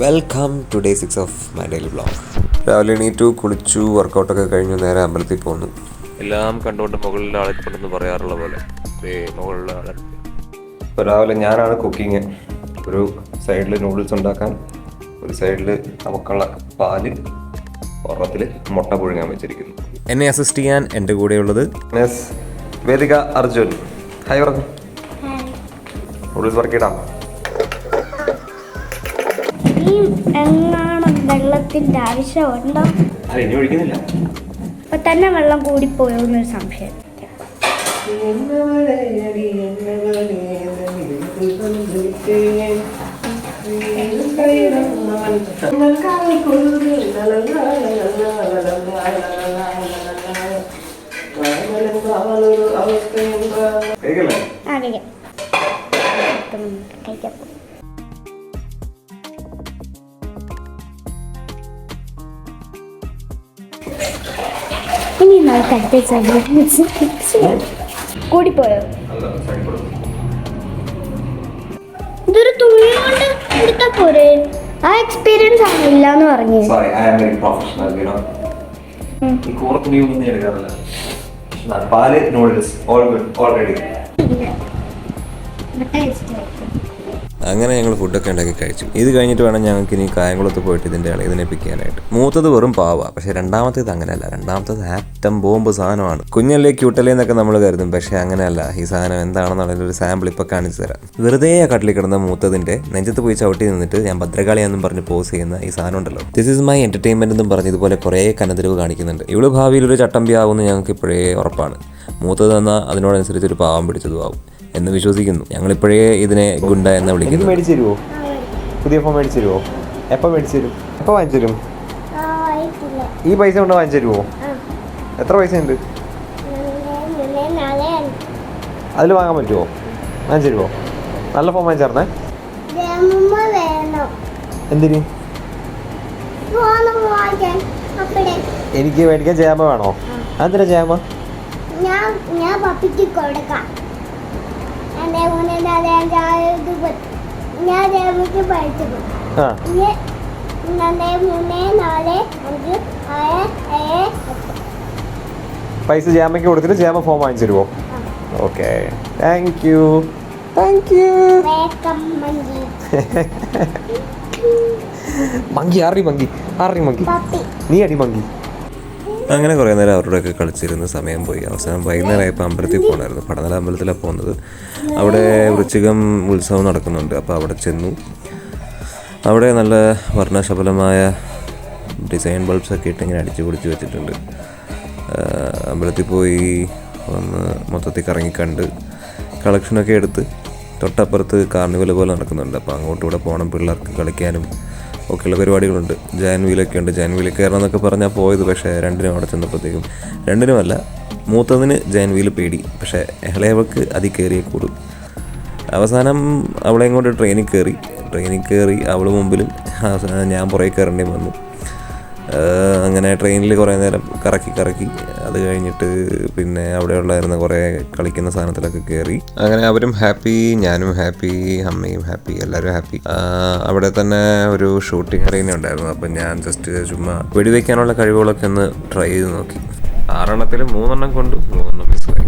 Welcome to day 6 of my daily vlog. രാവിലെ എണീറ്റു, കുളിച്ചു, വർക്കൗട്ടൊക്കെ കഴിഞ്ഞു നേരെ അമ്പലത്തിൽ പോന്നു. എല്ലാം കണ്ടുകൊണ്ട് മുകളിലെ ആളെക്കൊണ്ടെന്ന് പറയാറുള്ള പോലെ മുകളിലെ ആളെ. ഇപ്പോൾ രാവിലെ ഞാനാണ് കുക്കിങ്. ഒരു സൈഡിൽ നൂഡിൽസ് ഉണ്ടാക്കാൻ, ഒരു സൈഡിൽ നമുക്കുള്ള പാല്, ഒരെണ്ണത്തിൽ മുട്ട പുഴുങ്ങാൻ വെച്ചിരിക്കുന്നു. എന്നെ അസിസ്റ്റ് ചെയ്യാൻ എൻ്റെ കൂടെയുള്ളത് വേദിക അർജുൻ. ഹായ് പറഞ്ഞു. നൂഡിൽസ് വർക്കിടാം. വെള്ളത്തിന്റെ ആവശ്യമുണ്ടോ? ഇനി ഒഴിക്കുന്നില്ല. അപ്പൊ തന്നെ വെള്ളം കൂടിപ്പോയോ എന്നൊരു സംശയം. കഴിക്കാം. ഇനി കൂടിപ്പോയോ? ഇതൊരു തുണി കൊണ്ട് എടുത്താ പോരെ? ആ എക്സ്പീരിയൻസ് ആണില്ല എന്ന് പറഞ്ഞു. പാല് നൂഡിൽസ് ഓൾറെഡി. അങ്ങനെ ഞങ്ങൾ ഫുഡൊക്കെ ഉണ്ടാക്കി കഴിച്ചു. ഇത് കഴിഞ്ഞിട്ട് വേണം ഞങ്ങൾക്ക് ഇനി കായംകുളത്ത് പോയിട്ട് ഇതിൻ്റെ ഇളയതിനെ പിക്കാനായിട്ട്. മൂത്തത് വെറും പാവ, പക്ഷെ രണ്ടാമത്തേത് അങ്ങനെയല്ല. രണ്ടാമത്തേത് ആറ്റം ബോംബ് സാധനമാണ്. കുഞ്ഞല്ലേ ക്യൂട്ടല്ലേ എന്നൊക്കെ നമ്മൾ കരുതും, പക്ഷെ അങ്ങനെയല്ല. ഈ സാധനം എന്താണെന്നുള്ളൊരു സാമ്പിൾ ഇപ്പോൾ കാണിച്ചു തരാം. വെറുതെ ആ കട്ടിൽ കിടന്ന മൂത്തതിൻ്റെ നെഞ്ചത്ത് പോയി ചവിട്ടി നിന്നിട്ട് ഞാൻ ഭദ്രകാളിയാണെന്നും പറഞ്ഞ് പോസ് ചെയ്യുന്ന ഈ സാധനം ഉണ്ടല്ലോ. ദിസ് ഈസ് മൈ എൻ്റർടൈൻമെൻറ്റ് എന്നും പറഞ്ഞ് ഇതുപോലെ കുറേ കനതിരിവ് കാണിക്കുന്നുണ്ട്. ഇവള് ഭാവിയിൽ ഒരു ചട്ടമ്പി ആവുമെന്ന് ഞങ്ങൾക്ക് ഇപ്പോഴേ ഉറപ്പാണ്. മൂത്തത് തന്നാൽ അതിനോടനുസരിച്ച് ഒരു പാവം പിടിച്ചതും ആവും എന്ന് വിശ്വസിക്കുന്നു. ഞങ്ങളിപ്പോഴേ ഇതിനെ ഗുണ്ട എന്ന് വിളിക്കുന്നു. മേടിച്ചു തരുമോ? പുതിയ ഫോൺ മേടിച്ചു തരുമോ? എപ്പോൾ മേടിച്ചു തരും? എപ്പോൾ വാങ്ങിച്ചു തരും? ഈ പൈസ കൊണ്ട് വാങ്ങിച്ചു തരുമോ? എത്ര പൈസ ഉണ്ട്? അതിൽ വാങ്ങാൻ പറ്റുമോ? വാങ്ങിച്ചു തരുമോ? നല്ല ഫോൺ വാങ്ങിച്ചേർന്നേ. എന്തിന്? എനിക്ക് മേടിക്കാൻ ജാമ വേണോ? അതെന്തിനാ ജാമ? പൈസ ജാമയ്ക്ക് കൊടുത്തിട്ട് ജാമ ഫോം വാങ്ങിച്ചു തരുമോ? Okay, thank you. മങ്കി ആറി മങ്കി നീ അടി മങ്കി. അങ്ങനെ കുറേ നേരം അവരുടെയൊക്കെ കളിച്ചിരുന്ന് സമയം പോയി. അവസാനം വൈകുന്നേരമായപ്പോൾ അമ്പലത്തിൽ പോകണമായിരുന്നു. പടനില അമ്പലത്തിലാണ് പോകുന്നത്. അവിടെ വൃശ്ചികം ഉത്സവം നടക്കുന്നുണ്ട്. അപ്പോൾ അവിടെ ചെന്നു. അവിടെ നല്ല വർണ്ണശബലമായ ഡിസൈൻ ബൾബ്സൊക്കെ ഇട്ട് ഇങ്ങനെ അടിച്ചു പൊടിച്ച് വെച്ചിട്ടുണ്ട്. അമ്പലത്തിൽ പോയി ഒന്ന് മൊത്തത്തിൽ കറങ്ങിക്കണ്ട് കളക്ഷനൊക്കെ എടുത്ത് തൊട്ടപ്പുറത്ത് കാർണിവൽ പോലെ നടക്കുന്നുണ്ട്. അപ്പോൾ അങ്ങോട്ടും കൂടെ പോകണം. പിള്ളേർക്ക് കളിക്കാനും ഒക്കെയുള്ള പരിപാടികളുണ്ട്. ജാൻവീലൊക്കെ ഉണ്ട്. ജാൻവീൽ കയറണം എന്നൊക്കെ പറഞ്ഞാൽ പോയത്. പക്ഷേ രണ്ടിനും അവിടെ ചെന്നപ്പോഴത്തേക്കും, രണ്ടിനുമല്ല, മൂത്തതിന് ജാൻവീൽ പേടി, പക്ഷേ ഇളയവൾക്ക് അതിൽ കയറിയേ കൂടും. അവസാനം അവളെയും കൊണ്ട് ട്രെയിനിൽ കയറി അവൾ മുമ്പിലും ഞാൻ പുറകെ കയറേണ്ടി വന്നു. അങ്ങനെ ട്രെയിനിൽ കുറേ നേരം കറക്കി അത് കഴിഞ്ഞിട്ട് പിന്നെ അവിടെ ഉള്ളായിരുന്ന കുറേ കളിക്കുന്ന സാധനത്തിലൊക്കെ കയറി. അങ്ങനെ അവരും ഹാപ്പി, ഞാനും ഹാപ്പി, അമ്മയും ഹാപ്പി, എല്ലാവരും ഹാപ്പി. അവിടെ തന്നെ ഒരു ഷൂട്ടിംഗ് അറേന ഉണ്ടായിരുന്നു. അപ്പം ഞാൻ ജസ്റ്റ് ചുമ്മാ വെടിവെക്കാനുള്ള കഴിവുകളൊക്കെ ഒന്ന് ട്രൈ ചെയ്ത് നോക്കി. 6 എണ്ണത്തിൽ 3 കൊണ്ട് 3 മിസ്സായി.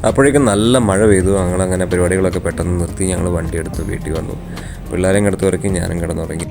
അപ്പോഴേക്കും നല്ല മഴ പെയ്തു. ഞങ്ങളങ്ങനെ പരിപാടികളൊക്കെ പെട്ടെന്ന് നിർത്തി ഞങ്ങൾ വണ്ടി എടുത്ത് വീട്ടിൽ വന്നു. പിള്ളേരെയും കിടത്തുറക്കി ഞാനും കിടന്നുറങ്ങി.